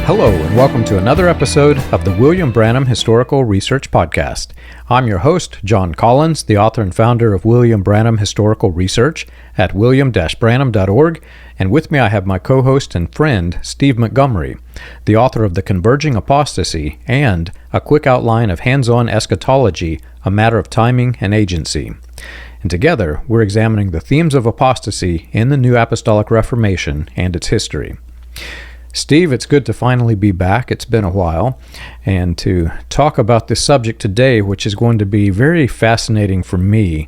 Hello, and welcome to another episode of the William Branham Historical Research Podcast. I'm your host, John Collins, the author and founder of William Branham Historical Research at william-branham.org, and with me I have my co-host and friend, Steve Montgomery, the author of The Converging Apostasy and A Quick Outline of Hands-On Eschatology, A Matter of Timing and Agency. And together, we're examining the themes of apostasy in the New Apostolic Reformation and its history. Steve, it's good to finally be back. It's been a while. And to talk about this subject today, which is going to be very fascinating for me.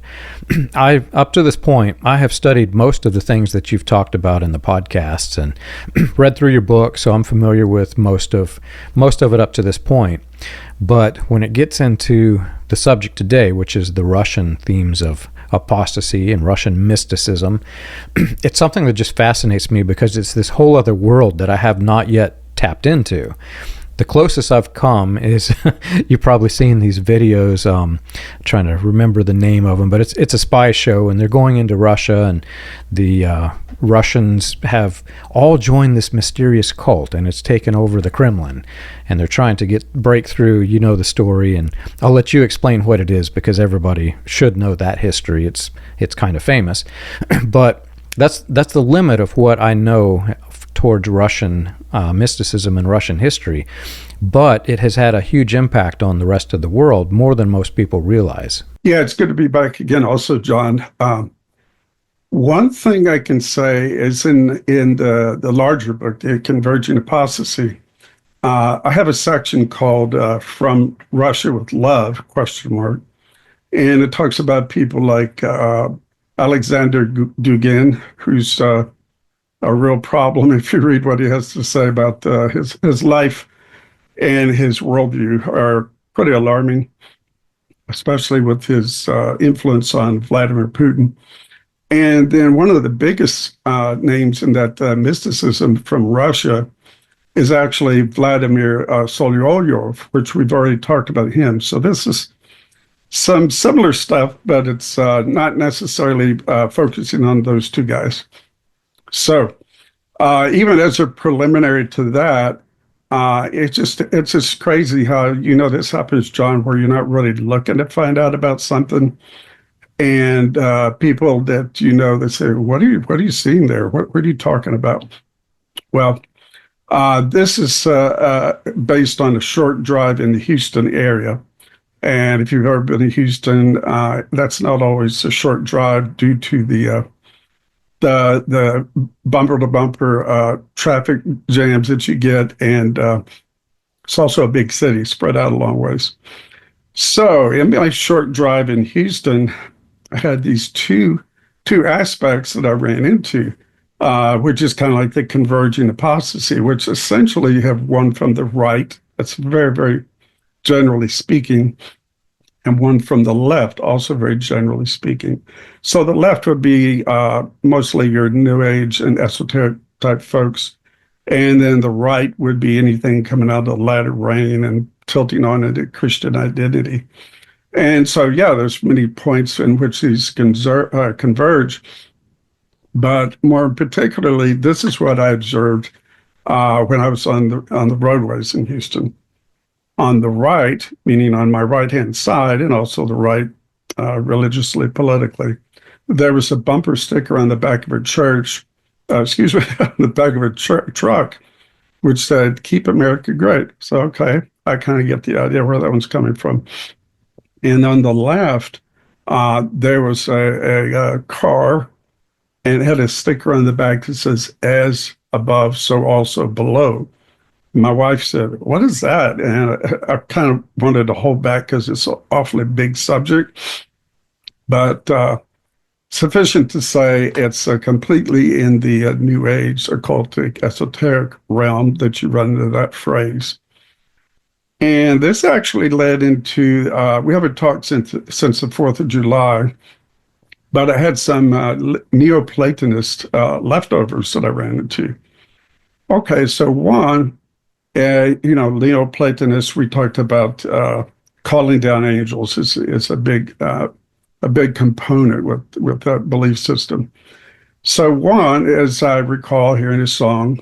Up to this point, I have studied most of the things that you've talked about in the podcasts and read through your book, so I'm familiar with most of it up to this point. But when it gets into the subject today, which is the Russian themes of apostasy and Russian mysticism, it's something that just fascinates me because it's this whole other world that I have not yet tapped into. The closest I've come is, you've probably seen these videos, trying to remember the name of them, but it's a spy show, and they're going into Russia, and the Russians have all joined this mysterious cult, and it's taken over the Kremlin, and they're trying to break through. You know the story, and I'll let you explain what it is because everybody should know that history. It's kind of famous, but that's the limit of what I know towards Russian mysticism and Russian history, but it has had a huge impact on the rest of the world, more than most people realize. Yeah, it's good to be back again also, John. One thing I can say is in the larger book, The Converging Apostasy, I have a section called From Russia with Love, ? And it talks about people like Alexander Dugin, who's a real problem if you read what he has to say about his life and his worldview are pretty alarming, especially with his influence on Vladimir Putin. And then one of the biggest names in that mysticism from Russia is actually Vladimir Solovyov, which we've already talked about him. So this is some similar stuff, but it's not necessarily focusing on those two guys. So even as a preliminary to that, it's just crazy how, this happens, John, where you're not really looking to find out about something. And people that, they say, what are you seeing there? What are you talking about? Well, this is based on a short drive in the Houston area. And if you've ever been to Houston, that's not always a short drive due to the bumper-to-bumper traffic jams that you get, and it's also a big city spread out a long ways. So in my short drive in Houston, I had these two aspects that I ran into, which is kind of like the converging apostasy, which essentially you have one from the right, that's very, very generally speaking, and one from the left, also very generally speaking. So the left would be mostly your New Age and esoteric type folks. And then the right would be anything coming out of the Latter Rain and tilting on into Christian identity. And so, yeah, there's many points in which these converge. But more particularly, this is what I observed when I was on the roadways in Houston. On the right, meaning on my right-hand side, and also the right religiously, politically, there was a bumper sticker on the back of a church, on the back of a truck, which said, "Keep America Great." So, okay, I kind of get the idea where that one's coming from. And on the left, there was a car, and it had a sticker on the back that says, "As above, so also below." My wife said, "What is that?" And I kind of wanted to hold back because it's an awfully big subject. But sufficient to say it's completely in the New Age, occultic, esoteric realm that you run into that phrase. And this actually led into, we haven't talked since the 4th of July, but I had some Neoplatonist leftovers that I ran into. Okay, so one, Neoplatonists, we talked about calling down angels is a big component with that belief system. So one, as I recall hearing a song,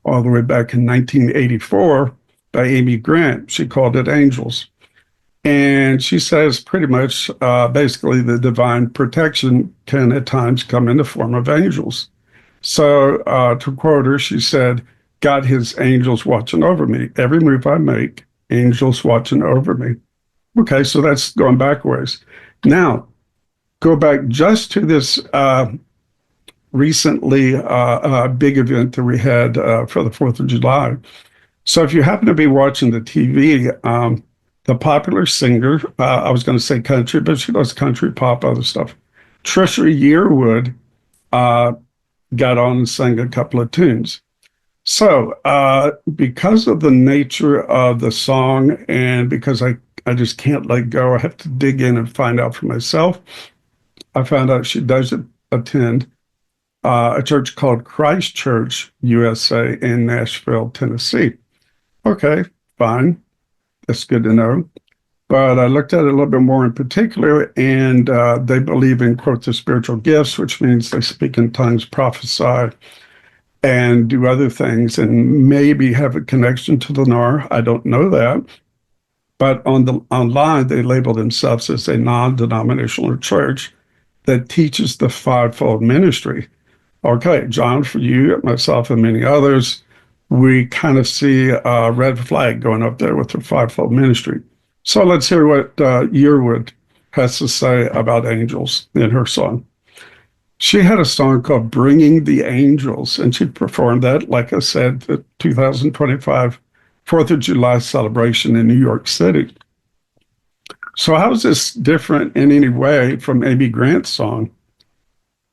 all the way back in 1984 by Amy Grant. She called it angels. And she says pretty much basically the divine protection can at times come in the form of angels. So to quote her, she said, "Got his angels watching over me. Every move I make, angels watching over me." Okay, so that's going backwards. Now, go back just to this recently big event that we had for the 4th of July. So if you happen to be watching the TV, the popular singer, I was going to say country, but she does country, pop, other stuff, Trisha Yearwood, got on and sang a couple of tunes. So because of the nature of the song and because I just can't let go, I have to dig in and find out for myself. I found out she does attend a church called Christ Church USA in Nashville, Tennessee. Okay, fine. That's good to know. But I looked at it a little bit more in particular, and they believe in, quote, the spiritual gifts, which means they speak in tongues, prophesy, and do other things, and maybe have a connection to the NAR. I don't know that. But online, they label themselves as a non-denominational church that teaches the fivefold ministry. Okay, John, for you, myself, and many others, we kind of see a red flag going up there with the fivefold ministry. So let's hear what Yearwood has to say about angels in her song. She had a song called Bringing the Angels, and she performed that, like I said, the 2025 4th of July celebration in New York City. So how is this different in any way from Amy Grant's song?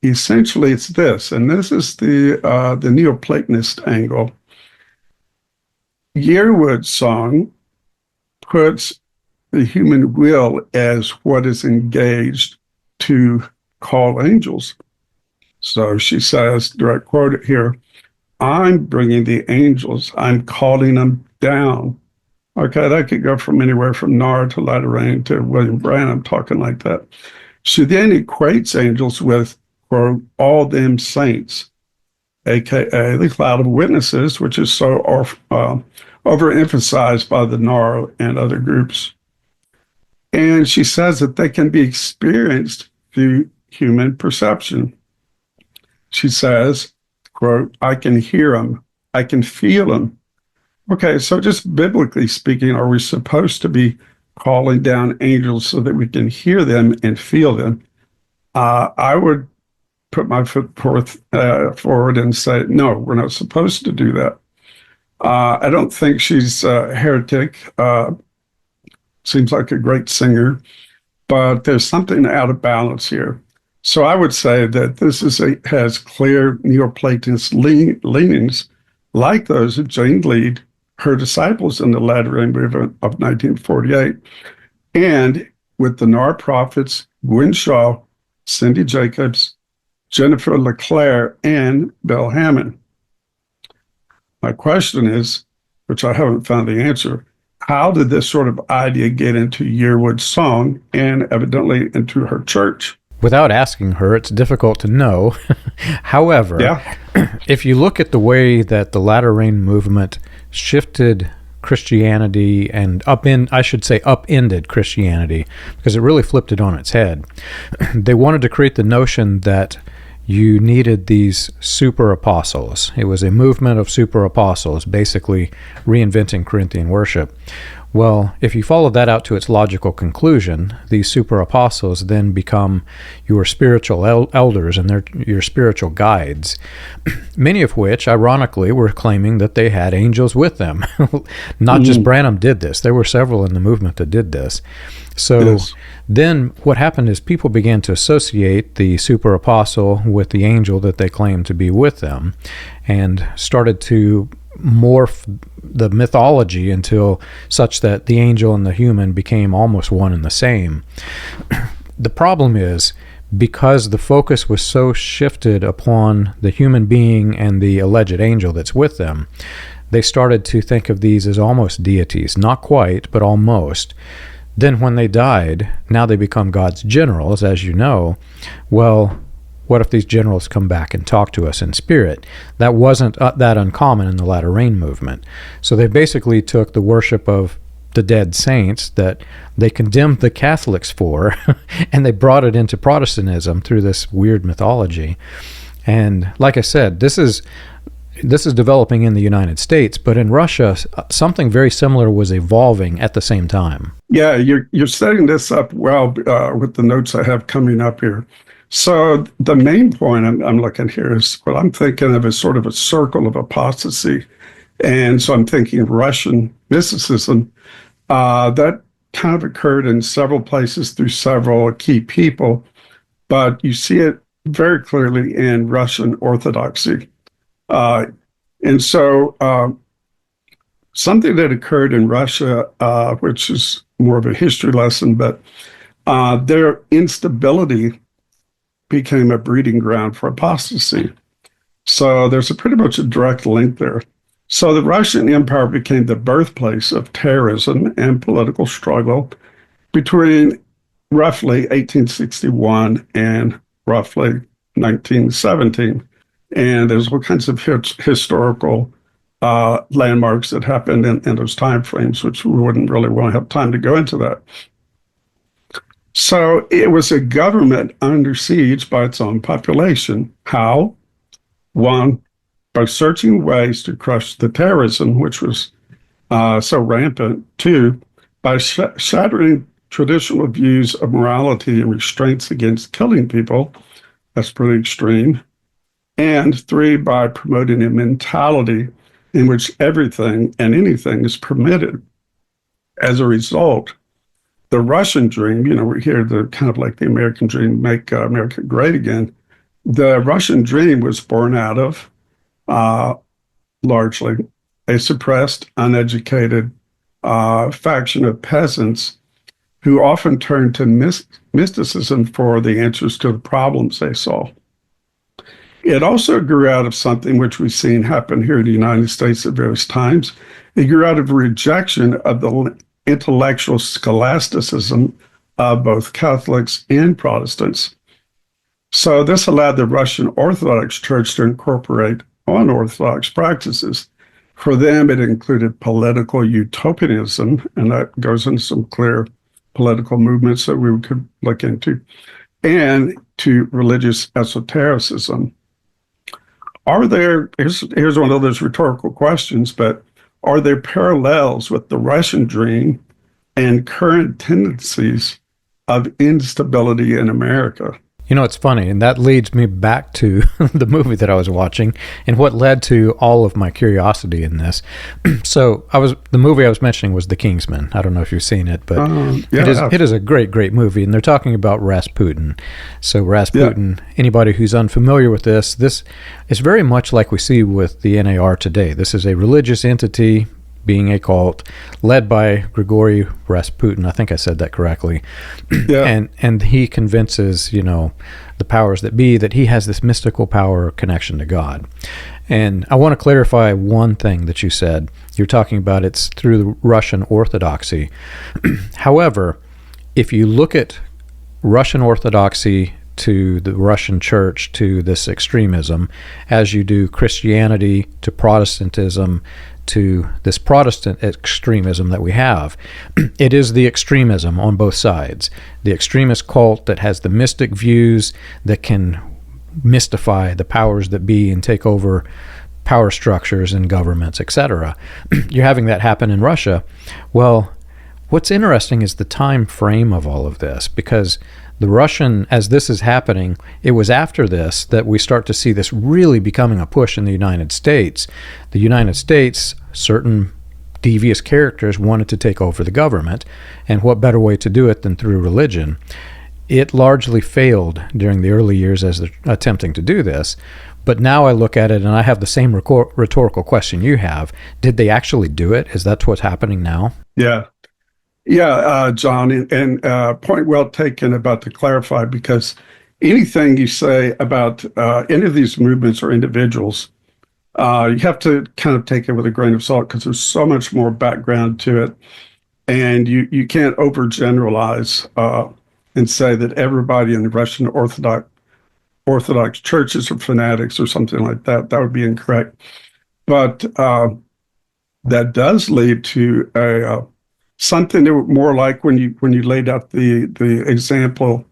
Essentially, it's this, and this is the Neoplatonist angle. Yearwood's song puts the human will as what is engaged to call angels. So she says, direct quote here, "I'm bringing the angels, I'm calling them down." Okay, that could go from anywhere from NAR to Latter Rain to William Branham talking like that. She then equates angels with, quote, "all them saints," aka the cloud of witnesses, which is so overemphasized by the NAR and other groups. And she says that they can be experienced through human perception. She says, quote, "I can hear them, I can feel them." Okay, so just biblically speaking, are we supposed to be calling down angels so that we can hear them and feel them? I would put my foot forward and say, no, we're not supposed to do that. I don't think she's a heretic. Seems like a great singer, but there's something out of balance here. So I would say that this has clear Neoplatonist leanings, like those of Jane Lead, her disciples in the Latter Rain movement of 1948, and with the NAR prophets, Gwen Shaw, Cindy Jacobs, Jennifer LeClaire, and Bill Hammond. My question is, which I haven't found the answer, how did this sort of idea get into Yearwood's song and evidently into her church? Without asking her, it's difficult to know. However, if you look at the way that the Latter Rain movement shifted Christianity and upended Christianity, because it really flipped it on its head. They wanted to create the notion that you needed these super apostles. It was a movement of super apostles, basically reinventing Corinthian worship. Well, if you follow that out to its logical conclusion, these super apostles then become your spiritual elders and they're your spiritual guides, many of which, ironically, were claiming that they had angels with them. Not just Branham did this. There were several in the movement that did this. So then what happened is people began to associate the super apostle with the angel that they claimed to be with them and started to morph the mythology until such that the angel and the human became almost one and the same. The problem is, because the focus was so shifted upon the human being and the alleged angel that's with them, they started to think of these as almost deities. Not quite, but almost. Then when they died, now they become God's generals, as you know. Well, what if these generals come back and talk to us in spirit? That wasn't that uncommon in the Latter Rain movement. So they basically took the worship of the dead saints that they condemned the Catholics for, and they brought it into Protestantism through this weird mythology. And like I said, this is developing in the United States, but in Russia, something very similar was evolving at the same time. Yeah, you're setting this up well with the notes I have coming up here. So the main point I'm looking here is what I'm thinking of as sort of a circle of apostasy. And so I'm thinking Russian mysticism. That kind of occurred in several places through several key people, but you see it very clearly in Russian Orthodoxy. And so something that occurred in Russia, which is more of a history lesson, but their instability became a breeding ground for apostasy. So there's pretty much a direct link there. So the Russian Empire became the birthplace of terrorism and political struggle between roughly 1861 and roughly 1917. And there's all kinds of historical landmarks that happened in those time frames, which we wouldn't really want to have time to go into that. So it was a government under siege by its own population. How? One, by searching ways to crush the terrorism, which was so rampant. Two, by shattering traditional views of morality and restraints against killing people. That's pretty extreme. And three, by promoting a mentality in which everything and anything is permitted. As a result, the Russian dream, we hear the kind of like the American dream, make America great again. The Russian dream was born out of largely a suppressed, uneducated faction of peasants who often turned to mysticism for the answers to the problems they saw. It also grew out of something which we've seen happen here in the United States at various times. It grew out of a rejection of the intellectual scholasticism of both Catholics and Protestants. So this allowed the Russian Orthodox Church to incorporate unorthodox practices. For them, it included political utopianism, and that goes into some clear political movements that we could look into, and to religious esotericism. Here's one of those rhetorical questions, but are there parallels with the Russian dream and current tendencies of instability in America? It's funny, and that leads me back to the movie that I was watching and what led to all of my curiosity in this. So the movie I was mentioning was The Kingsman. I don't know if you've seen it, but it is a great, great movie, and they're talking about Rasputin. So Rasputin, anybody who's unfamiliar with this is very much like we see with the NAR today. This is a religious entity being a cult led by Grigory Rasputin. I think I said that correctly. Yeah. And he convinces, the powers that be that he has this mystical power connection to God. And I want to clarify one thing that you said. You're talking about it's through the Russian Orthodoxy. However, if you look at Russian Orthodoxy to the Russian church to this extremism, as you do Christianity to Protestantism to this Protestant extremism that we have, it is the extremism on both sides. The extremist cult that has the mystic views that can mystify the powers that be and take over power structures and governments, etc. You're having that happen in Russia. Well, what's interesting is the time frame of all of this, because the Russian, as this is happening, it was after this that we start to see this really becoming a push in the United States. The United States, certain devious characters wanted to take over the government, and what better way to do it than through religion? It largely failed during the early years as they're attempting to do this, but now I look at it and I have the same rhetorical question you have. Did they actually do it? Is that what's happening now? Yeah, John, and point well taken about to clarify, because anything you say about any of these movements or individuals, you have to kind of take it with a grain of salt, because there's so much more background to it, and you can't overgeneralize and say that everybody in the Russian Orthodox churches or fanatics or something like that. That would be incorrect. But that does lead to a something that more like when you laid out the example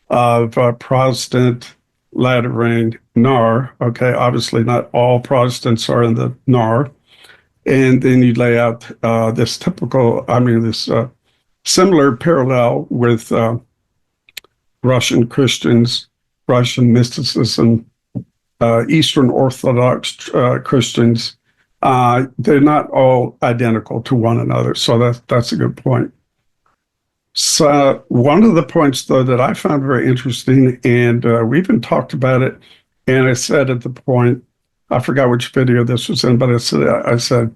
of Protestant Latter Rain NAR. Okay, obviously not all Protestants are in the NAR, and then you lay out this similar parallel with Russian Christians, Russian mysticism, Eastern Orthodox Christians. They're not all identical to one another, so that's a good point. So one of the points, though, that I found very interesting, and we even talked about it, and I said at the point, I forgot which video this was in, but I said,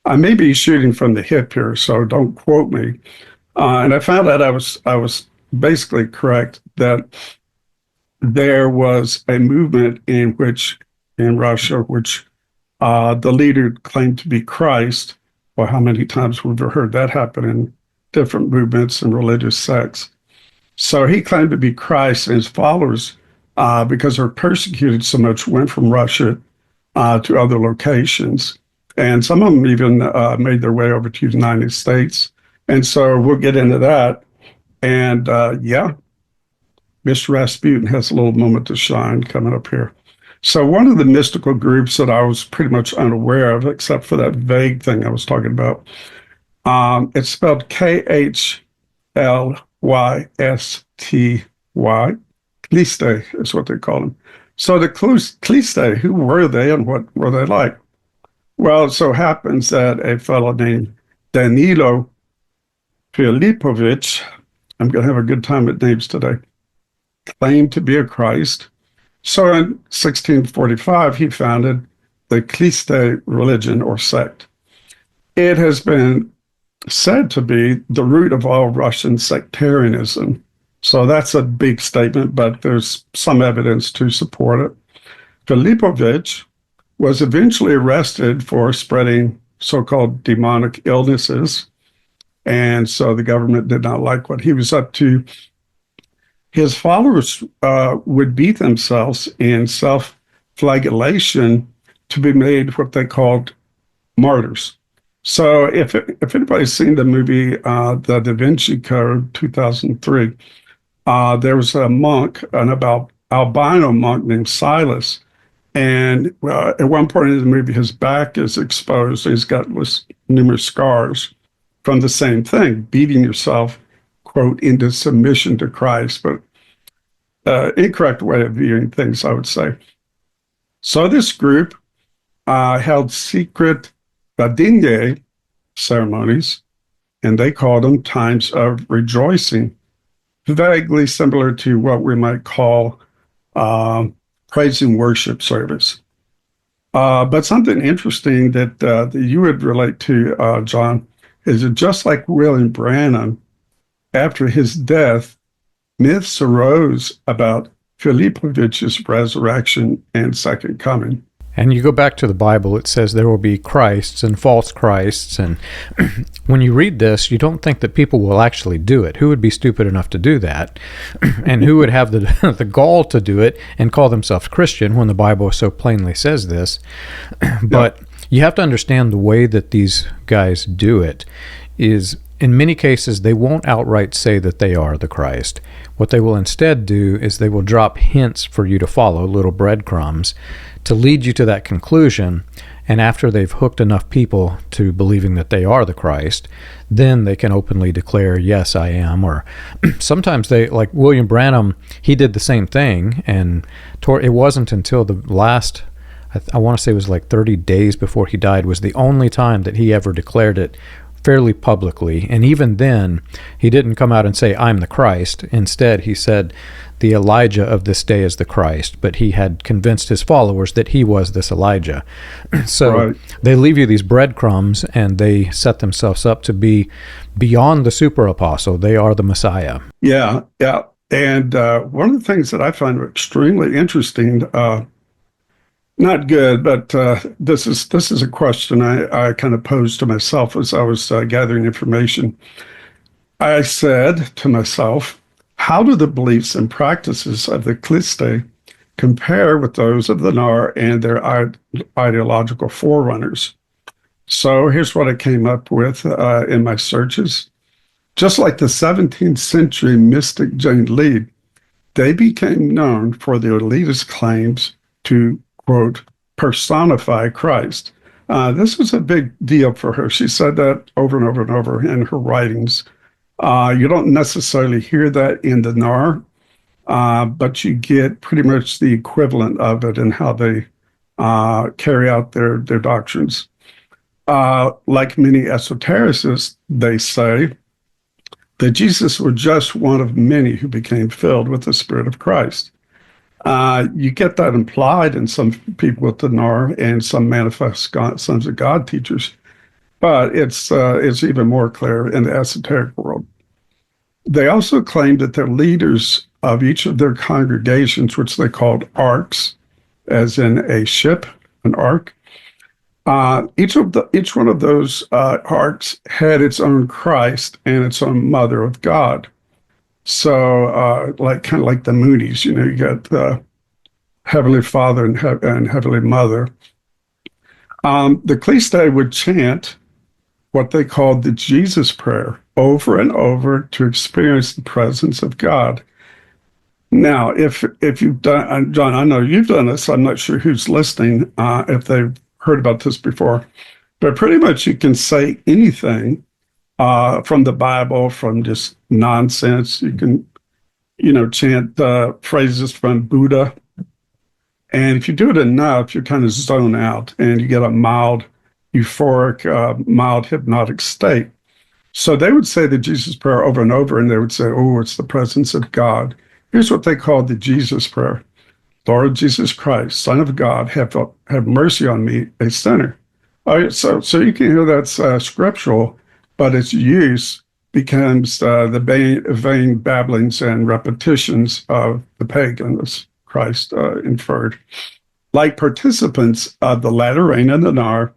I may be shooting from the hip here, so don't quote me. And I found out I was basically correct, that there was a movement in Russia, which the leader claimed to be Christ. Well, how many times we've heard that happen in different movements and religious sects. So he claimed to be Christ, and his followers, because they're persecuted so much, went from Russia to other locations. And some of them even made their way over to the United States. And so we'll get into that. And Mr. Rasputin has a little moment to shine coming up here. So one of the mystical groups that I was pretty much unaware of, except for that vague thing I was talking about, it's spelled Khlysty. Khlysti is what they call them. So the Khlysti, who were they and what were they like? Well, it so happens that a fellow named Danilo Filipovich, I'm going to have a good time with names today, claimed to be a Christ. So in 1645, he founded the Khlysti religion or sect. It has been said to be the root of all Russian sectarianism. So that's a big statement, but there's some evidence to support it. Filipovich was eventually arrested for spreading so-called demonic illnesses. And so the government did not like what he was up to. His followers would beat themselves in self-flagellation to be made what they called martyrs. So if anybody's seen the movie The Da Vinci Code, 2003, there was a monk, an albino monk named Silas. And at one point in the movie, his back is exposed. He's got numerous scars from the same thing, beating yourself, quote, into submission to Christ, but incorrect way of viewing things, I would say. So this group held secret Badinye ceremonies, and they called them times of rejoicing, vaguely similar to what we might call praise and worship service. But something interesting that you would relate to, John, is that just like William Branham, after his death, myths arose about Filipovich's resurrection and second coming. And you go back to the Bible, it says there will be Christs and false Christs. And when you read this, you don't think that people will actually do it. Who would be stupid enough to do that? And who would have the gall to do it and call themselves Christian when the Bible so plainly says this? But you have to understand the way that these guys do it is, in many cases, they won't outright say that they are the Christ. What they will instead do is they will drop hints for you to follow, little breadcrumbs, to lead you to that conclusion. And after they've hooked enough people to believing that they are the Christ, then they can openly declare, yes, I am. Or sometimes they, like William Branham, he did the same thing. And it wasn't until the last, I want to say it was like 30 days before he died, was the only time that he ever declared it fairly publicly. And even then, he didn't come out and say, I'm the Christ. Instead, he said, the Elijah of this day is the Christ. But he had convinced his followers that he was this Elijah. So they leave you these breadcrumbs, and they set themselves up to be beyond the super apostle. They are the Messiah. Yeah. And one of the things that I find extremely interesting, not good, but this is a question I kind of posed to myself as I was gathering information. I said to myself, how do the beliefs and practices of the Khlysts compare with those of the NAR and their ideological forerunners. So here's what I came up with in my searches. Just like the 17th century mystic Jane Lead, they became known for their elitist claims to, quote, personify Christ. This was a big deal for her. She said that over and over and over in her writings. You don't necessarily hear that in the NAR, but you get pretty much the equivalent of it in how they carry out their doctrines. Like many esotericists, they say that Jesus was just one of many who became filled with the Spirit of Christ. You get that implied in some people with the NAR and some manifest sons of God teachers, but it's even more clear in the esoteric world. They also claim that the leaders of each of their congregations, which they called arcs, as in a ship, an ark, each one of those arcs had its own Christ and its own Mother of God. So, kind of like the Moonies, you got the Heavenly Father and Heavenly Mother. The Khlysty would chant what they called the Jesus prayer over and over to experience the presence of God. Now, if you've done, John, I know you've done this. I'm not sure who's listening, if they've heard about this before, but pretty much you can say anything from the Bible, from just nonsense. You can, chant phrases from Buddha. And if you do it enough, you kind of zone out and you get a mild euphoric, mild hypnotic state. So they would say the Jesus prayer over and over, and they would say, oh, it's the presence of God. Here's what they called the Jesus prayer. Lord Jesus Christ, Son of God, have mercy on me, a sinner. All right, so you can hear that's scriptural, but its use becomes the vain babblings and repetitions of the pagan, as Christ inferred. Like participants of the Latter Rain and NAR,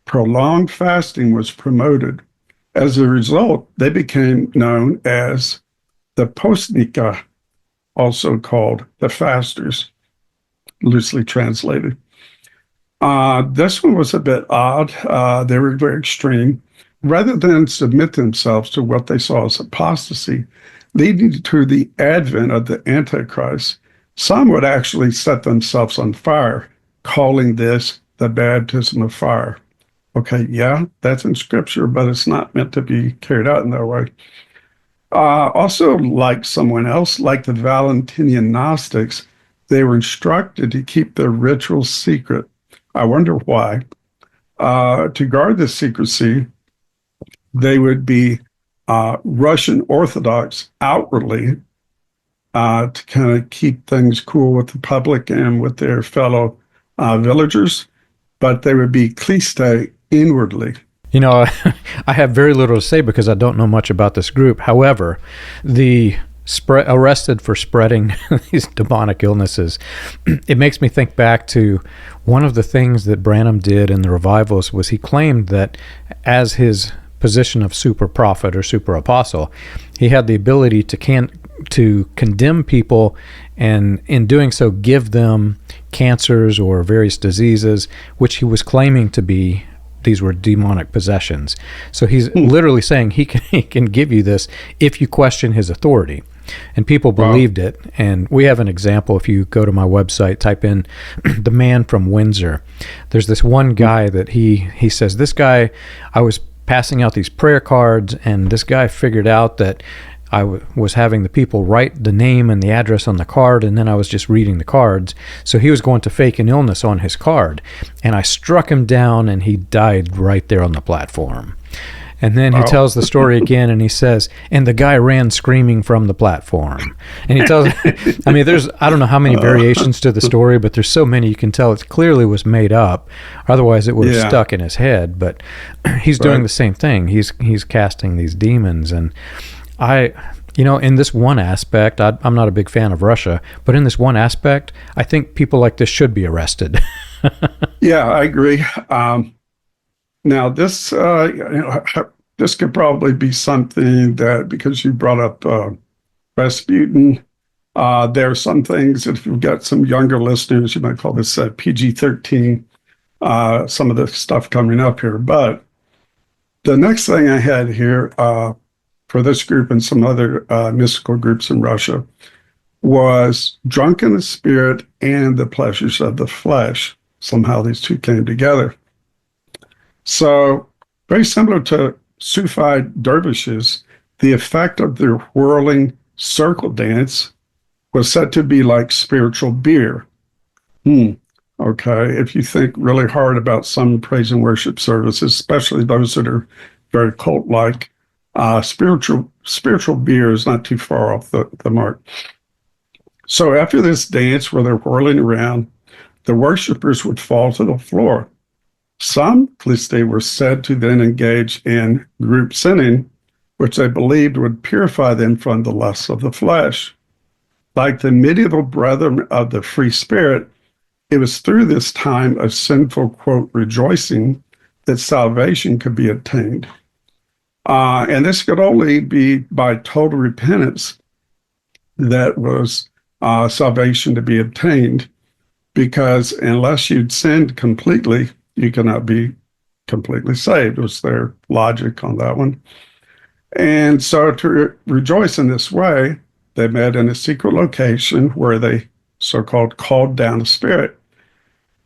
prolonged fasting was promoted. As a result, they became known as the postnika, also called the fasters, loosely translated. This one was a bit odd. They were very extreme. Rather than submit themselves to what they saw as apostasy, leading to the advent of the Antichrist, some would actually set themselves on fire, calling this the baptism of fire. Okay, yeah, that's in scripture, but it's not meant to be carried out in that way. Also, like someone else, like the Valentinian Gnostics, they were instructed to keep their rituals secret. I wonder why. To guard this secrecy, they would be Russian Orthodox outwardly to kind of keep things cool with the public and with their fellow villagers, but they would be Khlysty inwardly. I have very little to say because I don't know much about this group. However, the arrested for spreading these demonic illnesses, it makes me think back to one of the things that Branham did in the revivals was he claimed that as his position of super prophet or super apostle, he had the ability to condemn people and in doing so give them cancers or various diseases, which he was claiming to be these were demonic possessions. So he's literally saying he can give you this if you question his authority. And people believed it. And we have an example. If you go to my website, type in the man from Windsor. There's this one guy that he says, this guy, I was passing out these prayer cards, and this guy figured out that I was having the people write the name and the address on the card, and then I was just reading the cards. So he was going to fake an illness on his card. And I struck him down, and he died right there on the platform. And then he tells the story again, and he says, and the guy ran screaming from the platform. And he tells, I mean, I don't know how many variations to the story, but there's so many you can tell it clearly was made up. Otherwise, it would have stuck in his head. But he's doing the same thing. He's casting these demons. And in this one aspect, I'm not a big fan of Russia, but in this one aspect, I think people like this should be arrested. Yeah, I agree. Now, this could probably be something that, because you brought up Rasputin, There are some things, if you've got some younger listeners, you might call this PG-13, some of the stuff coming up here. But the next thing I had here for this group and some other mystical groups in Russia was drunk in the spirit and the pleasures of the flesh. Somehow these two came together. So very similar to Sufi dervishes, the effect of their whirling circle dance was said to be like spiritual beer. Okay, if you think really hard about some praise and worship services, especially those that are very cult-like, spiritual beer is not too far off the mark. So after this dance where they're whirling around, the worshipers would fall to the floor. Some Khlysts were said to then engage in group sinning, which they believed would purify them from the lusts of the flesh. Like the medieval brethren of the free spirit, it was through this time of sinful, quote, rejoicing that salvation could be obtained. And this could only be by total repentance that was salvation to be obtained, because unless you'd sinned completely, you cannot be completely saved, was their logic on that one. And so to rejoice in this way, they met in a secret location where they so-called called down a spirit.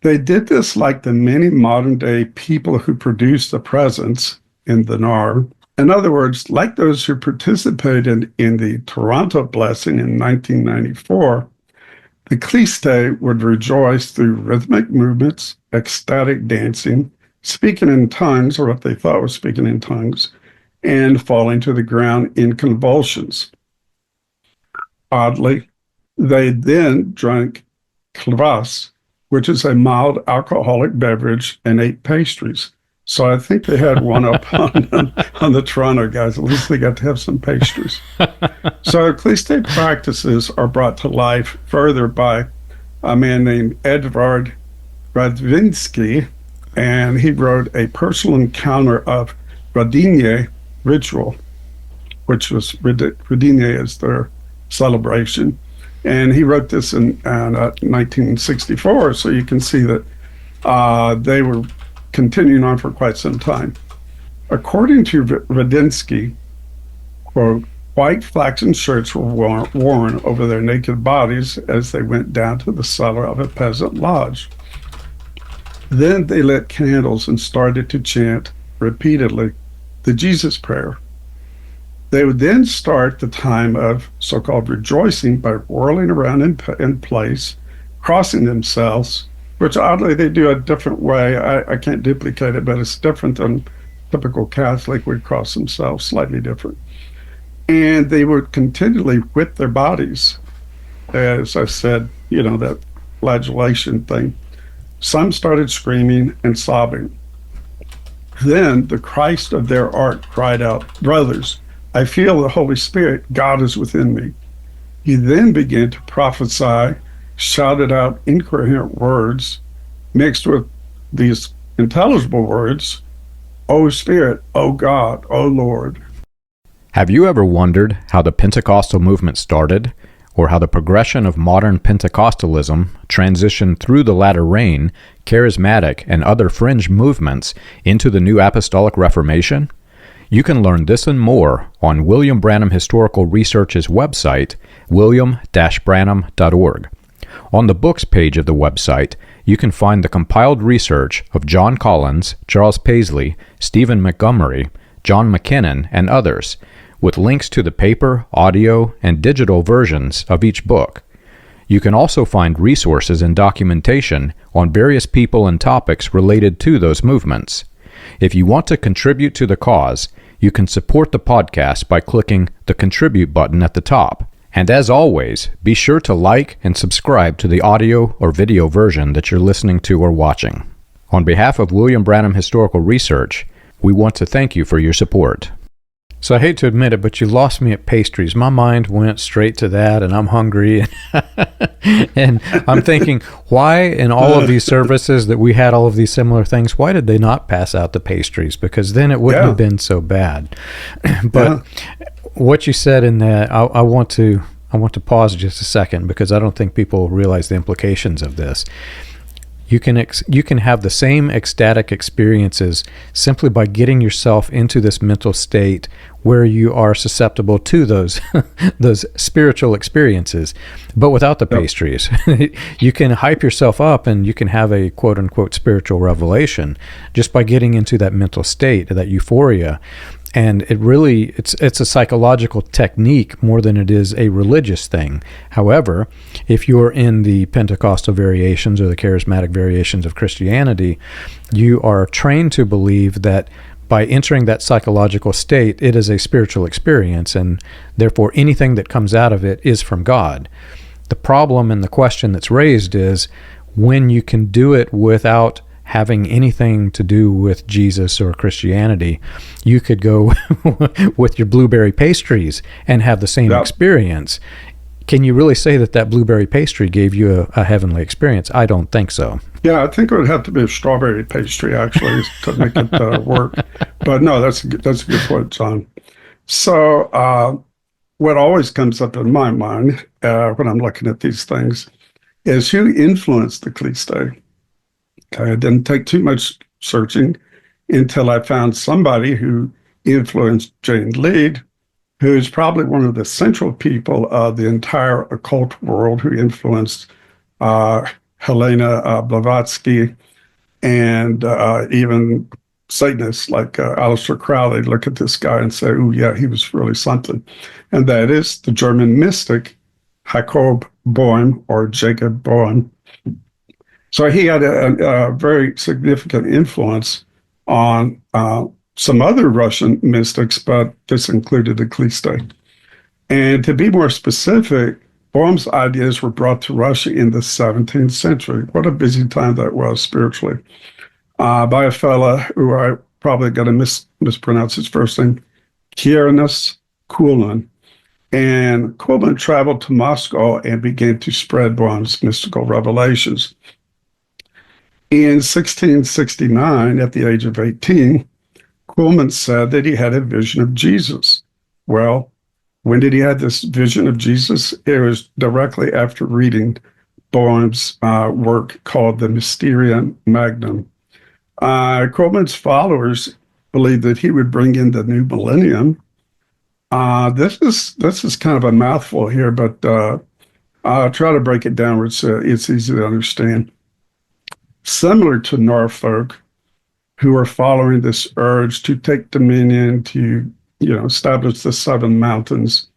They did this like the many modern-day people who produce the presence in the NAR. In other words, like those who participated in the Toronto blessing in 1994, the Khlysts would rejoice through rhythmic movements, ecstatic dancing, speaking in tongues, or what they thought was speaking in tongues, and falling to the ground in convulsions. Oddly, they then drank kvass, which is a mild alcoholic beverage, and ate pastries. So I think they had one up on the Toronto guys. At least they got to have some pastries. So Khlyst practices are brought to life further by a man named Edvard Radvinsky, and he wrote a personal encounter of Radinye ritual, which was Radinye is their celebration. And he wrote this in 1964, so you can see that they were continuing on for quite some time. According to Radinsky, quote, white flaxen shirts were worn over their naked bodies as they went down to the cellar of a peasant lodge. Then they lit candles and started to chant repeatedly the Jesus prayer. They would then start the time of so-called rejoicing by whirling around in place, crossing themselves, which oddly they do a different way. I can't duplicate it, but it's different than typical Catholic would cross themselves, slightly different. And they would continually whip their bodies, as I said, that flagellation thing. Some started screaming and sobbing. Then the Christ of their art cried out, brothers, I feel the Holy Spirit, God is within me. He then began to prophesy, shouted out incoherent words mixed with these intelligible words, O Spirit, O God, O Lord. Have you ever wondered how the Pentecostal movement started, or how the progression of modern Pentecostalism transitioned through the Latter Rain, Charismatic, and other fringe movements into the New Apostolic Reformation? You can learn this and more on William Branham Historical Research's website, william-branham.org. On the books page of the website, you can find the compiled research of John Collins, Charles Paisley, Stephen Montgomery, John McKinnon, and others, with links to the paper, audio, and digital versions of each book. You can also find resources and documentation on various people and topics related to those movements. If you want to contribute to the cause, you can support the podcast by clicking the Contribute button at the top. And as always, be sure to like and subscribe to the audio or video version that you're listening to or watching. On behalf of William Branham Historical Research, we want to thank you for your support. So I hate to admit it, but you lost me at pastries. My mind went straight to that, and I'm hungry. And I'm thinking, why in all of these services that we had all of these similar things, why did they not pass out the pastries? Because then it wouldn't have been so bad. But what you said in that, I want to want to pause just a second because I don't think people realize the implications of this. You can have the same ecstatic experiences simply by getting yourself into this mental state where you are susceptible to those those spiritual experiences, but without the pastries. You can hype yourself up and you can have a quote unquote spiritual revelation just by getting into that mental state, that euphoria. And it's a psychological technique more than it is a religious thing. However, if you're in the Pentecostal variations or the charismatic variations of Christianity, you are trained to believe that by entering that psychological state, it is a spiritual experience, and therefore anything that comes out of it is from God. The problem and the question that's raised is when you can do it without having anything to do with Jesus or Christianity, you could go with your blueberry pastries and have the same experience. Can you really say that blueberry pastry gave you a heavenly experience? I don't think so. Yeah, I think it would have to be a strawberry pastry, actually, to make it work. But no, that's a good point, John. So what always comes up in my mind when I'm looking at these things is who influenced the Khlysty. Okay, it didn't take too much searching until I found somebody who influenced Jane Lead, who's probably one of the central people of the entire occult world, who influenced Helena Blavatsky and even Satanists like Aleister Crowley look at this guy and say, oh, yeah, he was really something. And that is the German mystic Jacob Boehm, or Jacob Boehm. So he had a very significant influence on some other Russian mystics, but this included the Khlysty. And to be more specific, Boehm's ideas were brought to Russia in the 17th century. What a busy time that was spiritually, by a fella who I probably going to mispronounce his first name, Kieranus Kuhlman. And Kuhlman traveled to Moscow and began to spread Boehm's mystical revelations. In 1669, at the age of 18, Kuhlman said that he had a vision of Jesus. Well, when did he have this vision of Jesus? It was directly after reading Boehm's work called the Mysterium Magnum. Kuhlman's followers believed that he would bring in the new millennium. This is kind of a mouthful here, but I'll try to break it down where it's easy to understand. Similar to Norfolk, who are following this urge to take dominion, to establish the seven mountains,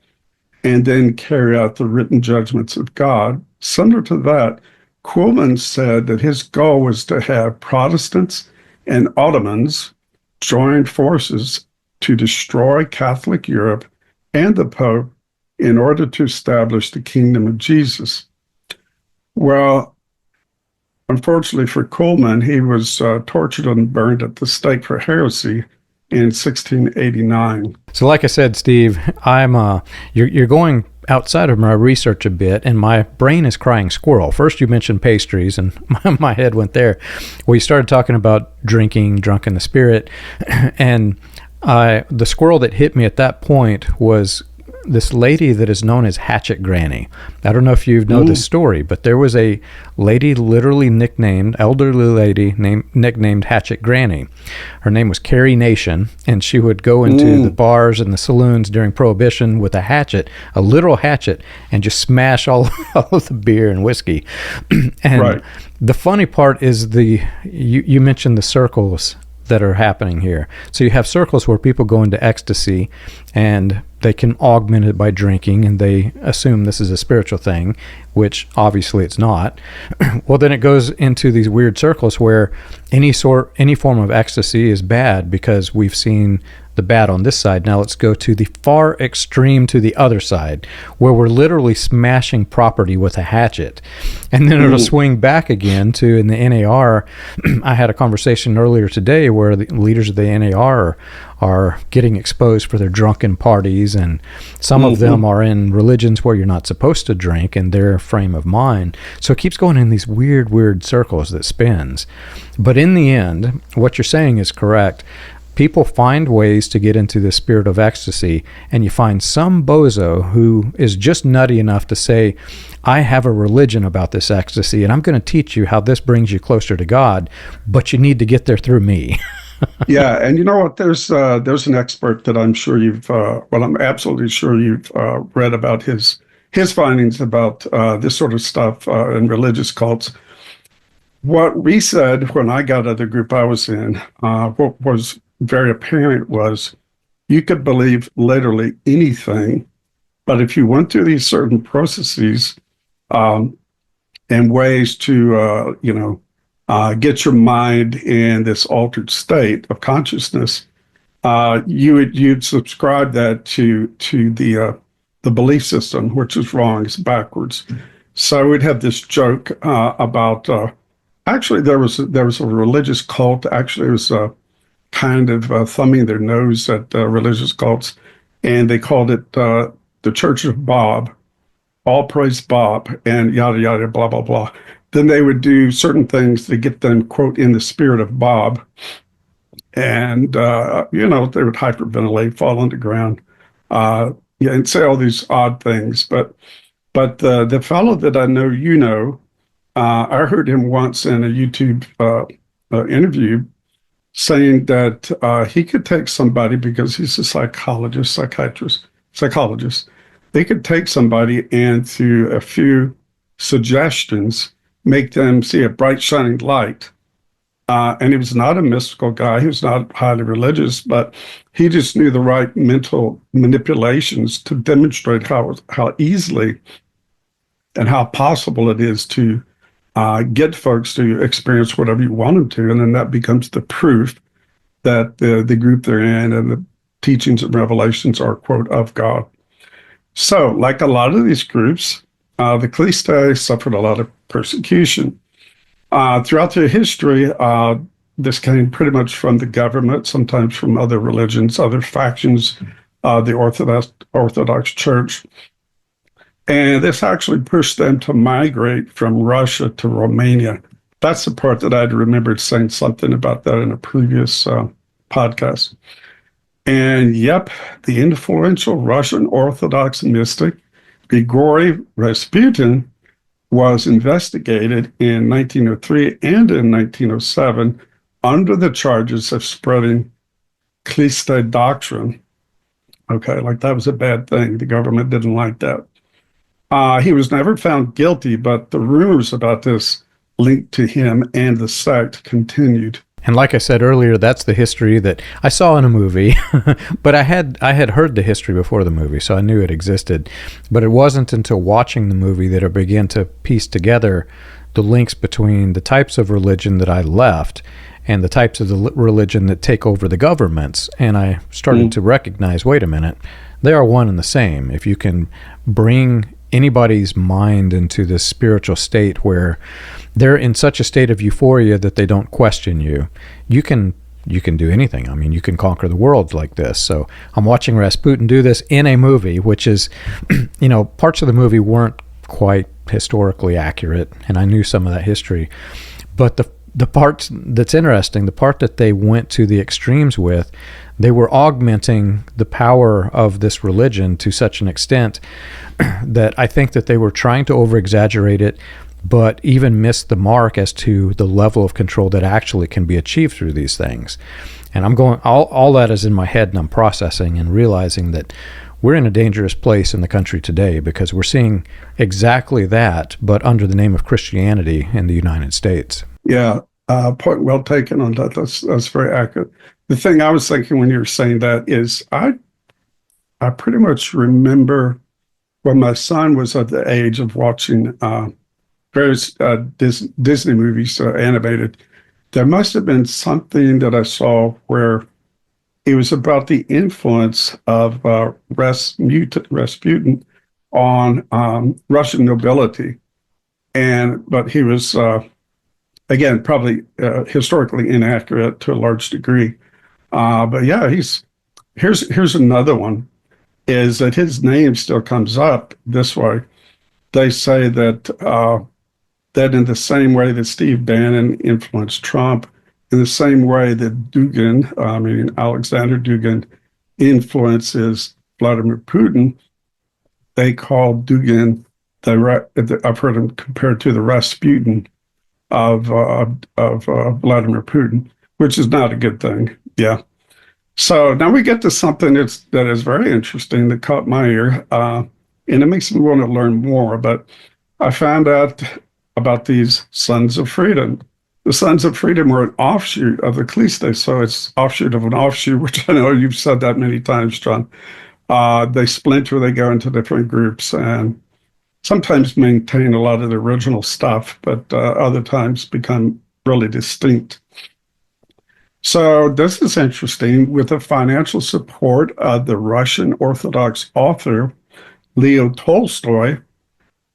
and then carry out the written judgments of God. Similar to that, Kuhlman said that his goal was to have Protestants and Ottomans join forces to destroy Catholic Europe and the Pope in order to establish the kingdom of Jesus. Well, unfortunately for Kuhlman, he was tortured and burned at the stake for heresy in 1689. So like I said, Steve, you're going outside of my research a bit, and my brain is crying squirrel. First you mentioned pastries, and my head went there. Well, you started talking about drinking, drunk in the spirit, and the squirrel that hit me at that point was this lady that is known as Hatchet Granny. I don't know if you know this story, but there was a lady literally elderly lady nicknamed Hatchet Granny. Her name was Carrie Nation, and she would go into the bars and the saloons during Prohibition with a hatchet, a literal hatchet, and just smash all of the beer and whiskey. And the funny part is you mentioned the circles that are happening here. So you have circles where people go into ecstasy and they can augment it by drinking, and they assume this is a spiritual thing, which obviously it's not. Well, then it goes into these weird circles where any form of ecstasy is bad because we've seen the bad on this side. Now let's go to the far extreme to the other side, where we're literally smashing property with a hatchet. And then it'll swing back again to, in the NAR, I had a conversation earlier today where the leaders of the NAR are getting exposed for their drunken parties, and some of them are in religions where you're not supposed to drink in their frame of mind. So it keeps going in these weird circles that spins. But in the end, what you're saying is correct. people find ways to get into the spirit of ecstasy, and you find some bozo who is just nutty enough to say, I have a religion about this ecstasy, and I'm going to teach you how this brings you closer to God, but you need to get there through me. Yeah, and you know what? There's an expert that I'm sure I'm absolutely sure you've read about his findings about this sort of stuff in religious cults. What we said when I got out of the group I was in, what was very apparent was you could believe literally anything, but if you went through these certain processes and ways to, get your mind in this altered state of consciousness, you'd subscribe that to the belief system, which is wrong. It's backwards. So we'd have this joke about. Actually, there was a religious cult. Actually, it was kind of thumbing their nose at religious cults, and they called it the Church of Bob. All praise Bob, and yada yada, blah blah blah. Then they would do certain things to get them, quote, in the spirit of Bob, and they would hyperventilate, fall on the ground, and say all these odd things. But the fellow that I know, I heard him once in a YouTube interview saying that he could take somebody, because he's a psychologist. They could take somebody and through a few suggestions, make them see a bright shining light. And he was not a mystical guy. He was not highly religious, but he just knew the right mental manipulations to demonstrate how easily and how possible it is to get folks to experience whatever you want them to. And then that becomes the proof that the group they're in and the teachings and revelations are, quote, of God. So like a lot of these groups, the Khlysts suffered a lot of persecution. Throughout their history, this came pretty much from the government, sometimes from other religions, other factions, the Orthodox Church. And this actually pushed them to migrate from Russia to Romania. That's the part that I'd remembered saying something about that in a previous podcast. And yep, the influential Russian Orthodox mystic Grigory Rasputin was investigated in 1903 and in 1907 under the charges of spreading Khlysty doctrine. Okay, like that was a bad thing. The government didn't like that. He was never found guilty, but the rumors about this linked to him and the sect continued. And like I said earlier, that's the history that I saw in a movie, but I had heard the history before the movie, so I knew it existed. But it wasn't until watching the movie that I began to piece together the links between the types of religion that I left and the types of the religion that take over the governments. And I started to recognize, wait a minute, they are one and the same. If you can bring anybody's mind into this spiritual state where they're in such a state of euphoria that they don't question you, you can do anything. I mean, you can conquer the world like this. So I'm watching Rasputin do this in a movie, which is, parts of the movie weren't quite historically accurate, and I knew some of that history. But the part that's interesting, the part that they went to the extremes with, they were augmenting the power of this religion to such an extent that I think that they were trying to over-exaggerate it, but even missed the mark as to the level of control that actually can be achieved through these things. And I'm going, all that is in my head, and I'm processing and realizing that we're in a dangerous place in the country today because we're seeing exactly that, but under the name of Christianity in the United States. Yeah, point well taken on that. That's very accurate. The thing I was thinking when you were saying that is I pretty much remember when my son was at the age of watching various Disney movies, animated, there must have been something that I saw where it was about the influence of Rasputin on Russian nobility. But he was, again, probably historically inaccurate to a large degree. But yeah, here's another one, is that his name still comes up this way. They say that that in the same way that Steve Bannon influenced Trump, in the same way that Dugin, meaning Alexander Dugin, influences Vladimir Putin. They call Dugin, I've heard him compared to the Rasputin of Vladimir Putin, which is not a good thing. Yeah. So now we get to something that is very interesting that caught my ear, and it makes me want to learn more. But I found out about these Sons of Freedom. The Sons of Freedom were an offshoot of the Khlysts, so it's offshoot of an offshoot, which I know you've said that many times, John. They splinter, they go into different groups, and sometimes maintain a lot of the original stuff, but other times become really distinct. So this is interesting. With the financial support of the Russian Orthodox author Leo Tolstoy,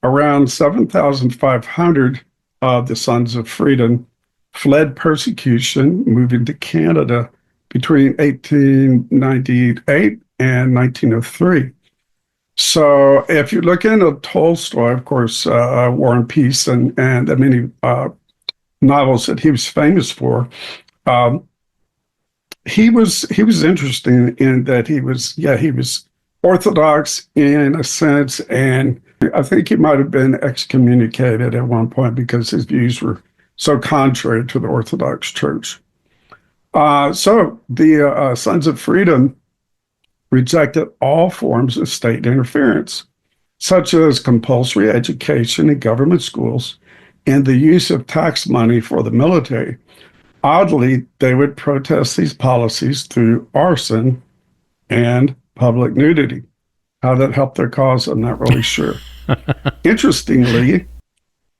around 7,500 of the Sons of Freedom fled persecution, moving to Canada between 1898 and 1903. So if you look into Tolstoy, of course, War and Peace and the many novels that he was famous for, he was interesting in that he was Orthodox in a sense, and I think he might have been excommunicated at one point because his views were so contrary to the Orthodox Church. So the Sons of Freedom rejected all forms of state interference, such as compulsory education in government schools and the use of tax money for the military. Oddly, they would protest these policies through arson and public nudity. How that helped their cause, I'm not really sure. Interestingly,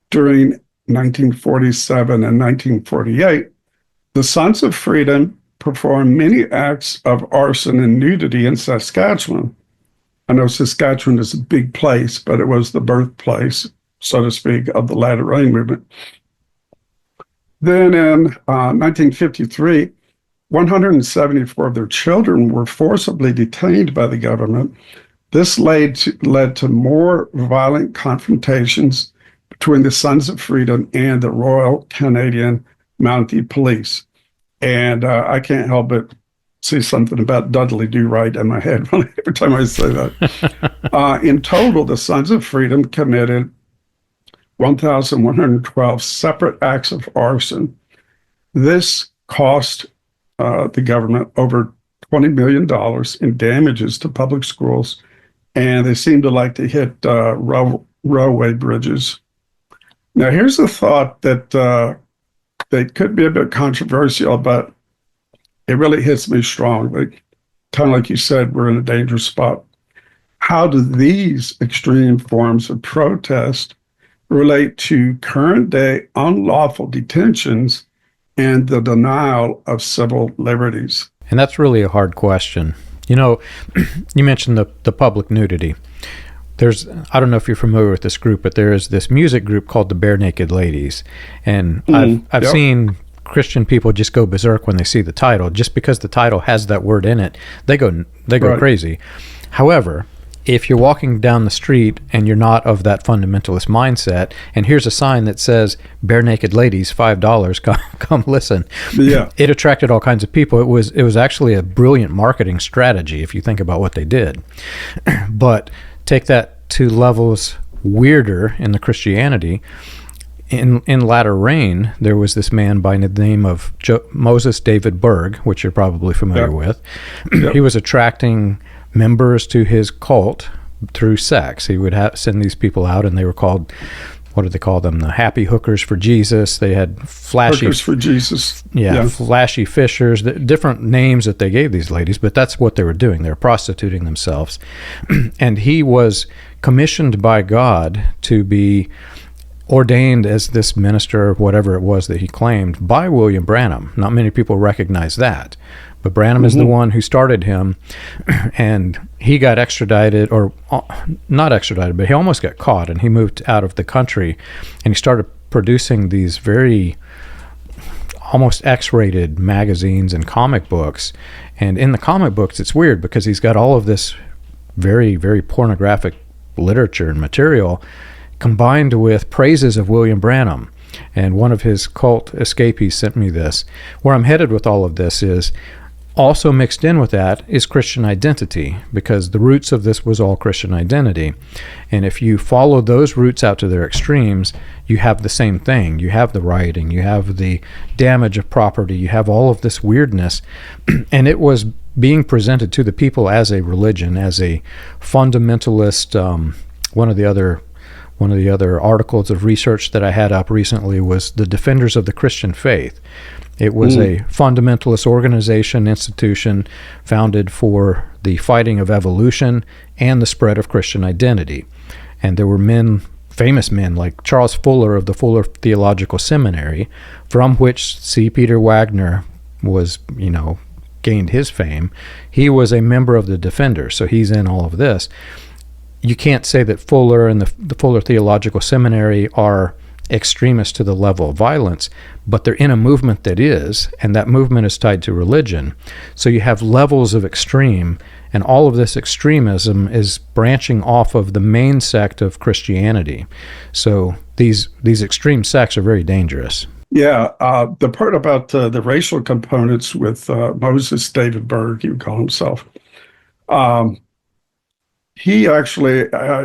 during 1947 and 1948, the Sons of Freedom performed many acts of arson and nudity in Saskatchewan. I know Saskatchewan is a big place, but it was the birthplace, so to speak, of the Latter Rain movement. Then in 1953, 174 of their children were forcibly detained by the government. This led to more violent confrontations between the Sons of Freedom and the Royal Canadian Mounted Police. And I can't help but see something about Dudley Do-Right in my head every time I say that. In total, the Sons of Freedom committed 1,112 separate acts of arson. This cost the government over $20 million in damages to public schools, and they seem to like to hit railway bridges. Now, here's a thought that could be a bit controversial, but it really hits me strong. Like, kind of like you said, we're in a dangerous spot. How do these extreme forms of protest relate to current day unlawful detentions and the denial of civil liberties? And that's really a hard question. You know, you mentioned the public nudity. I don't know if you're familiar with this group, but there is this music group called the Bare Naked Ladies. And I've seen Christian people just go berserk when they see the title. Just because the title has that word in it, they go right crazy. However, if you're walking down the street and you're not of that fundamentalist mindset, and here's a sign that says Bare Naked Ladies, $5, come listen. Yeah. It attracted all kinds of people. It was actually a brilliant marketing strategy if you think about what they did. But take that to levels weirder in the Christianity. In Latter Rain, there was this man by the name of Moses David Berg, which you're probably familiar with. He was attracting members to his cult through sex. He would send these people out, and they were called, what did they call them? The happy hookers for Jesus. They had flashy hookers for Jesus. Flashy fishers, different names that they gave these ladies, but that's what they were doing. They were prostituting themselves. And he was commissioned by God to be ordained as this minister, whatever it was that he claimed, by William Branham. Not many people recognize that. But Branham is the one who started him, and he got extradited, or not extradited, but he almost got caught, and he moved out of the country, and he started producing these very almost X-rated magazines and comic books. And in the comic books, it's weird because he's got all of this very, very pornographic literature and material combined with praises of William Branham. And one of his cult escapees sent me this. Where I'm headed with all of this is also mixed in with that is Christian identity, because the roots of this was all Christian identity. And if you follow those roots out to their extremes, you have the same thing. You have the rioting, you have the damage of property, you have all of this weirdness. And it was being presented to the people as a religion, as a fundamentalist. One of the other articles of research that I had up recently was the Defenders of the Christian Faith. It was a fundamentalist organization, institution founded for the fighting of evolution and the spread of Christian identity. And there were men, famous men like Charles Fuller of the Fuller Theological Seminary, from which C. Peter Wagner was, gained his fame. He was a member of the Defenders, so he's in all of this. You can't say that Fuller and the Fuller Theological Seminary are extremists to the level of violence, but they're in a movement that is, and that movement is tied to religion. So you have levels of extreme, and all of this extremism is branching off of the main sect of Christianity. So these extreme sects are very dangerous. Yeah, the part about the racial components with Moses David Berg, he would call himself, he actually, I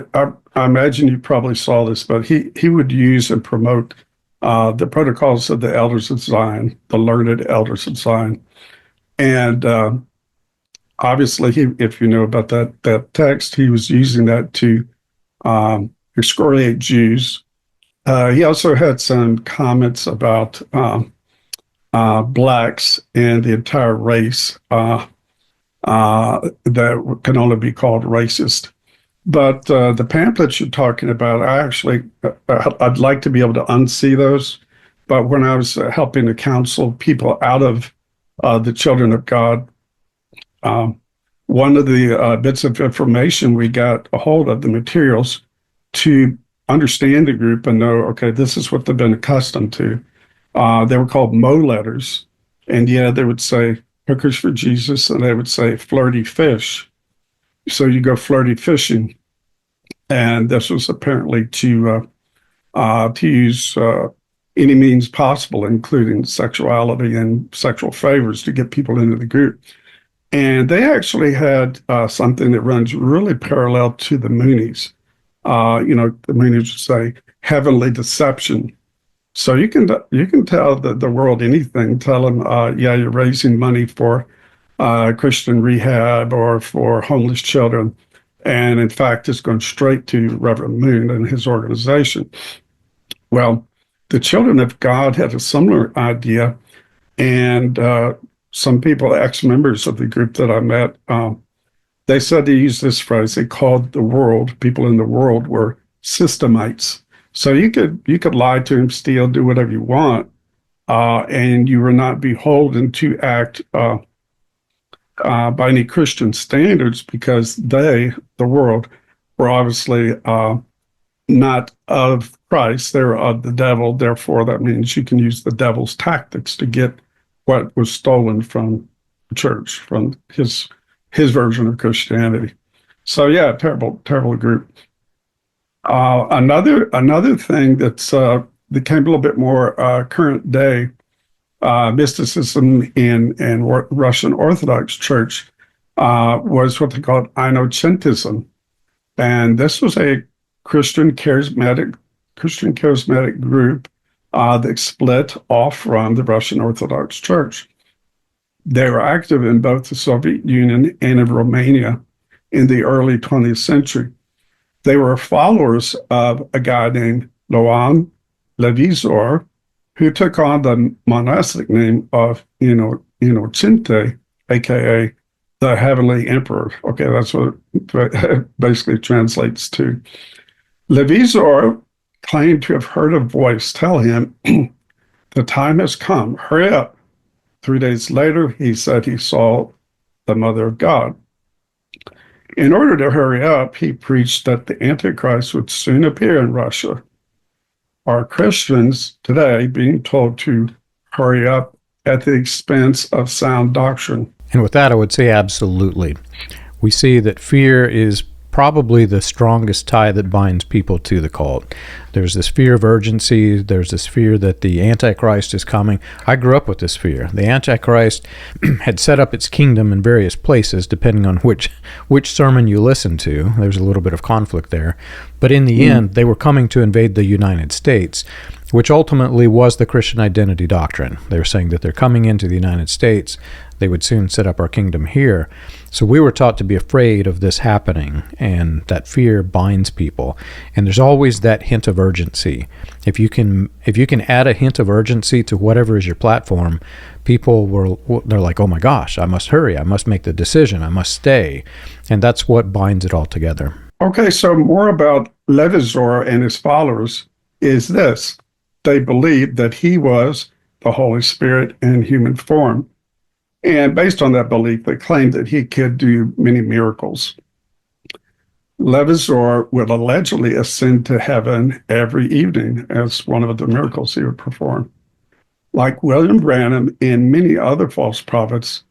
imagine you probably saw this, but he would use and promote the protocols of the elders of Zion, the learned elders of Zion. And obviously, if you know about that text, he was using that to excoriate Jews. He also had some comments about blacks and the entire race that can only be called racist. But the pamphlets you're talking about, I'd like to be able to unsee those. But when I was helping to counsel people out of the Children of God, one of the bits of information we got a hold of, the materials, to understand the group and know, okay, this is what they've been accustomed to. They were called Mo letters. And they would say, Hookers for Jesus, and they would say flirty fish. So you go flirty fishing. And this was apparently to use any means possible, including sexuality and sexual favors, to get people into the group. And they actually had something that runs really parallel to the Moonies. The Moonies would say heavenly deception. So you can tell the world anything. Tell them, you're raising money for Christian rehab or for homeless children. And in fact, it's going straight to Reverend Moon and his organization. Well, the Children of God had a similar idea. And some people, ex-members of the group that I met, they said they used this phrase. They called the world, people in the world were systemites. So you could lie to him, steal, do whatever you want, and you were not beholden to act by any Christian standards, because they, the world, were obviously not of Christ. They were of the devil. Therefore, that means you can use the devil's tactics to get what was stolen from the church, from his version of Christianity. So yeah, terrible group. Another thing that's became a little bit more current day, mysticism in Russian Orthodox Church was what they called Innocentism, and this was a Christian charismatic group that split off from the Russian Orthodox Church. They were active in both the Soviet Union and in Romania in the early 20th century. They were followers of a guy named Ioan Levizor, who took on the monastic name of Innocente, aka the Heavenly Emperor. Okay, that's what it basically translates to. Levizor claimed to have heard a voice tell him, "The time has come, hurry up." 3 days later, he said he saw the Mother of God. In order to hurry up, he preached that the Antichrist would soon appear in Russia. Are Christians today being told to hurry up at the expense of sound doctrine? And with that, I would say absolutely. We see that fear is probably the strongest tie that binds people to the cult. There's this fear of urgency. There's this fear that the Antichrist is coming. I grew up with this fear. The Antichrist had set up its kingdom in various places, depending on which sermon you listen to. There's a little bit of conflict there. But in the end, they were coming to invade the United States, which ultimately was the Christian identity doctrine. They were saying that they're coming into the United States. They would soon set up our kingdom here. So we were taught to be afraid of this happening, and that fear binds people. And there's always that hint of urgency. If you can add a hint of urgency to whatever is your platform, they're like, oh my gosh, I must hurry. I must make the decision. I must stay. And that's what binds it all together. Okay, so more about Levisor and his followers is this. They believed that he was the Holy Spirit in human form. And based on that belief, they claimed that he could do many miracles. Levisor would allegedly ascend to heaven every evening as one of the miracles he would perform. Like William Branham and many other false prophets,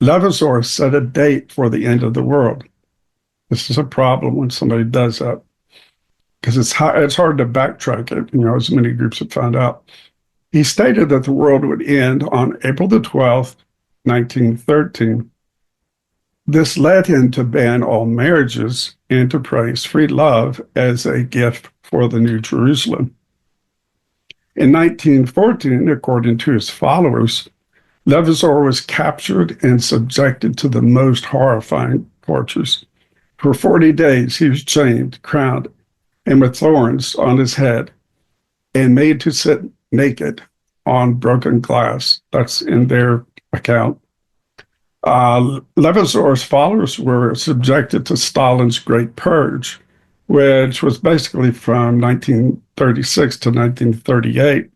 Levisor set a date for the end of the world. This is a problem when somebody does that, because it's hard to backtrack it, as many groups have found out. He stated that the world would end on April the 12th, 1913. This led him to ban all marriages and to praise free love as a gift for the New Jerusalem. In 1914, according to his followers, Levisor was captured and subjected to the most horrifying tortures. For 40 days, he was chained, crowned, and with thorns on his head, and made to sit naked on broken glass. That's in their account. Levisor's followers were subjected to Stalin's Great Purge, which was basically from 1936 to 1938.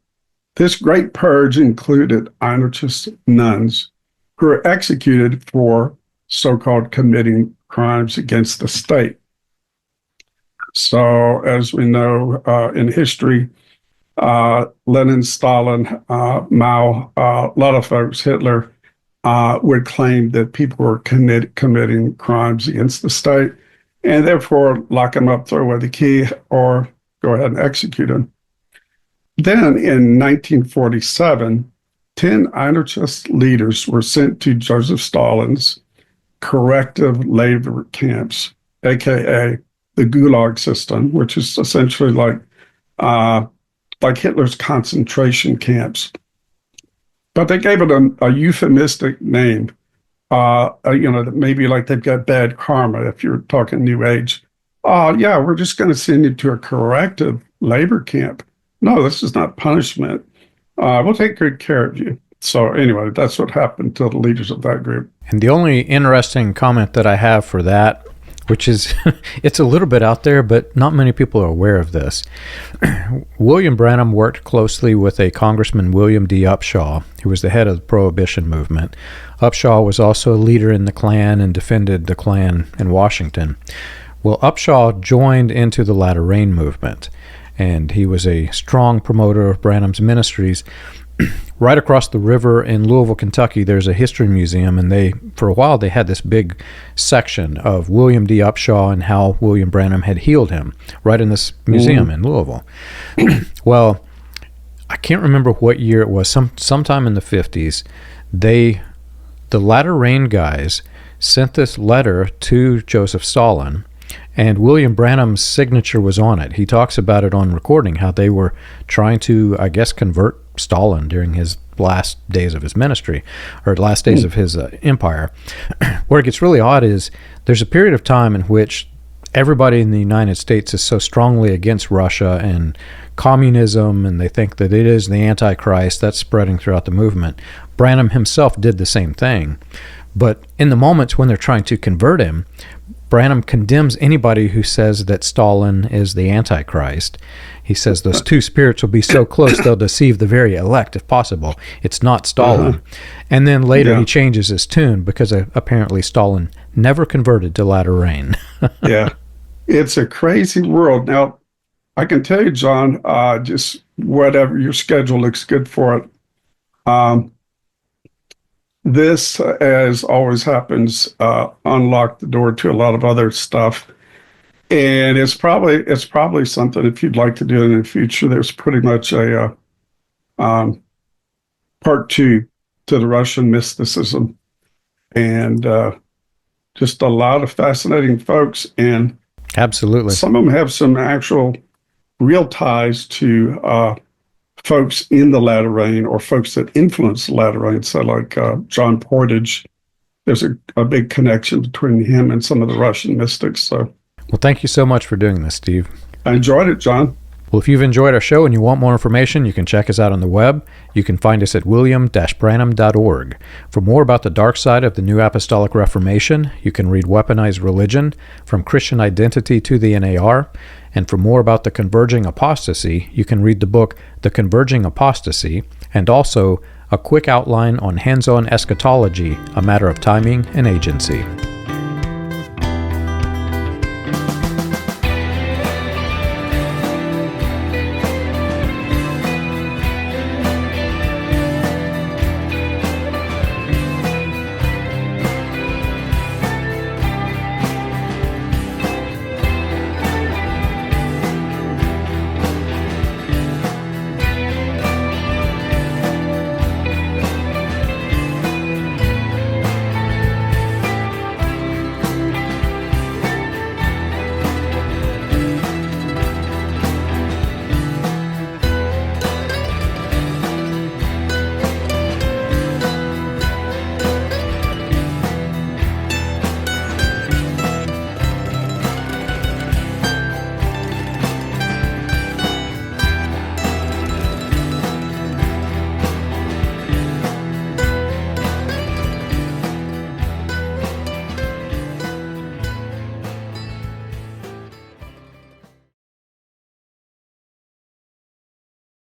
This Great Purge included anarchist nuns who were executed for so-called committing crimes against the state. So, as we know in history, Lenin, Stalin, Mao, a lot of folks, Hitler, would claim that people were committing crimes against the state, and therefore lock them up, throw away the key, or go ahead and execute them. Then in 1947, 10 anarchist leaders were sent to Joseph Stalin's corrective labor camps, aka the Gulag system, which is essentially like Hitler's concentration camps. But they gave it a euphemistic name, that maybe like they've got bad karma if you're talking New Age. Yeah, we're just going to send you to a corrective labor camp. No, this is not punishment. We'll take good care of you. So anyway, that's what happened to the leaders of that group. And the only interesting comment that I have for that, which is, it's a little bit out there, but not many people are aware of this. William Branham worked closely with a Congressman, William D. Upshaw, who was the head of the Prohibition movement. Upshaw was also a leader in the Klan and defended the Klan in Washington. Well, Upshaw joined into the Latter Rain movement, and he was a strong promoter of Branham's ministries. Right across the river in Louisville, Kentucky, there's a history museum, and for a while they had this big section of William D. Upshaw and how William Branham had healed him right in this museum in Louisville. Well, I can't remember what year it was, sometime in the 50s, the Latter Rain guys sent this letter to Joseph Stalin, and William Branham's signature was on it. He talks about it on recording, how they were trying to, I guess, convert Stalin during his last days of his ministry, or last days of his empire. Where it gets really odd is there's a period of time in which everybody in the United States is so strongly against Russia and communism, and they think that it is the Antichrist. That's spreading throughout the movement. Branham himself did the same thing. But in the moments when they're trying to convert him, Branham condemns anybody who says that Stalin is the Antichrist. He says those two spirits will be so close they'll deceive the very elect if possible. It's not Stalin. And then later he changes his tune because apparently Stalin never converted to Latter Rain. Yeah, it's a crazy world. Now, I can tell you, John, just whatever your schedule looks good for it. This, as always happens, unlocked the door to a lot of other stuff. And it's probably something, if you'd like to do it in the future, there's pretty much a part 2 to the Russian mysticism, and just a lot of fascinating folks. And Absolutely. some of them have some actual real ties to folks in the Latter Rain or folks that influence the Latter Rain. So like John Portage, there's a big connection between him and some of the Russian mystics. So, well, thank you so much for doing this, Steve. I enjoyed it, John. Well, if you've enjoyed our show and you want more information, you can check us out on the web. You can find us at william-branham.org. For more about the dark side of the New Apostolic Reformation, you can read Weaponized Religion, From Christian Identity to the NAR. And for more about the Converging Apostasy, you can read the book The Converging Apostasy, and also A Quick Outline on Hands-on Eschatology, A Matter of Timing and Agency.